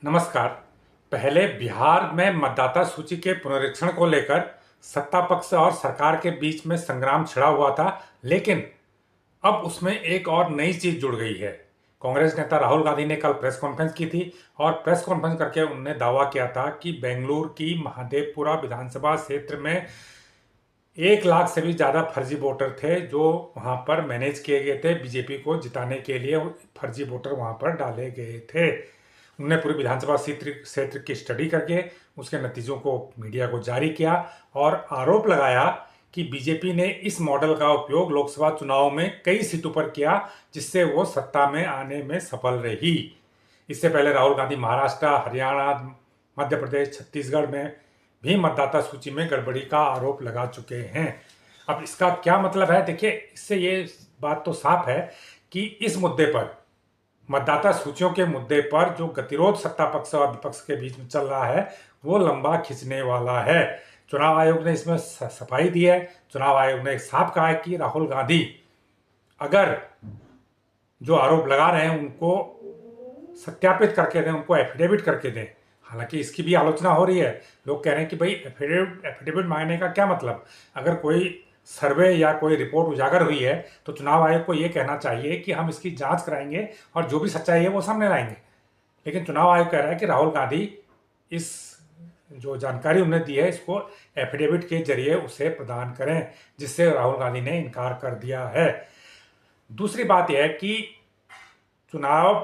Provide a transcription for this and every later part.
नमस्कार। पहले बिहार में मतदाता सूची के पुनरीक्षण को लेकर सत्ता पक्ष और सरकार के बीच में संग्राम छिड़ा हुआ था, लेकिन अब उसमें एक और नई चीज जुड़ गई है। कांग्रेस नेता राहुल गांधी ने कल प्रेस कॉन्फ्रेंस की थी और प्रेस कॉन्फ्रेंस करके उन्होंने दावा किया था कि बेंगलुरु की महादेवपुरा विधानसभा क्षेत्र में 1 लाख से भी ज़्यादा फर्जी वोटर थे जो वहां पर मैनेज किए गए थे। बीजेपी को जिताने के लिए फर्जी वोटर वहां पर डाले गए थे। उन्होंने पूरी विधानसभा क्षेत्र की स्टडी करके उसके नतीजों को मीडिया को जारी किया और आरोप लगाया कि बीजेपी ने इस मॉडल का उपयोग लोकसभा चुनाव में कई सीटों पर किया, जिससे वो सत्ता में आने में सफल रही। इससे पहले राहुल गांधी महाराष्ट्र, हरियाणा, मध्य प्रदेश, छत्तीसगढ़ में भी मतदाता सूची में गड़बड़ी का आरोप लगा चुके हैं। अब इसका क्या मतलब है? देखिए, इससे ये बात तो साफ है कि इस मुद्दे पर, मतदाता सूचियों के मुद्दे पर जो गतिरोध सत्ता पक्ष और विपक्ष के बीच में चल रहा है वो लंबा खिंचने वाला है। चुनाव आयोग ने इसमें सफाई दी है। चुनाव आयोग ने साफ कहा है कि राहुल गांधी अगर जो आरोप लगा रहे हैं उनको सत्यापित करके दें, उनको एफिडेविट करके दें। हालांकि इसकी भी आलोचना हो रही है। लोग कह रहे हैं कि भाई एफिडेविट मांगने का क्या मतलब? अगर कोई सर्वे या कोई रिपोर्ट उजागर हुई है तो चुनाव आयोग को ये कहना चाहिए कि हम इसकी जांच कराएंगे और जो भी सच्चाई है वो सामने लाएंगे। लेकिन चुनाव आयोग कह रहा है कि राहुल गांधी इस जो जानकारी उन्हें दी है इसको एफिडेविट के जरिए उसे प्रदान करें, जिससे राहुल गांधी ने इनकार कर दिया है। दूसरी बात यह है कि चुनाव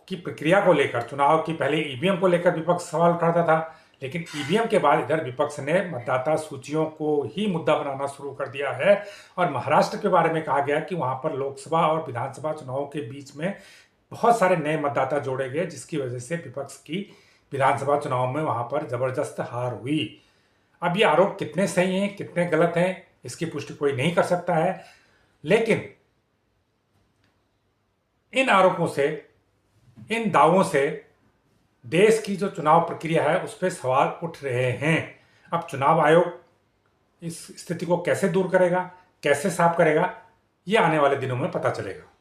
की प्रक्रिया को लेकर, चुनाव की पहले ईवीएम को लेकर विपक्ष सवाल उठाता था, लेकिन ईवीएम के बाद इधर विपक्ष ने मतदाता सूचियों को ही मुद्दा बनाना शुरू कर दिया है और महाराष्ट्र के बारे में कहा गया कि वहां पर लोकसभा और विधानसभा चुनावों के बीच में बहुत सारे नए मतदाता जोड़े गए, जिसकी वजह से विपक्ष की विधानसभा चुनाव में वहां पर जबरदस्त हार हुई। अब ये आरोप कितने सही हैं, कितने गलत हैं, इसकी पुष्टि कोई नहीं कर सकता है, लेकिन इन आरोपों से, इन दावों से देश की जो चुनाव प्रक्रिया है उस पर सवाल उठ रहे हैं। अब चुनाव आयोग इस स्थिति को कैसे दूर करेगा, कैसे साफ करेगा, ये आने वाले दिनों में पता चलेगा।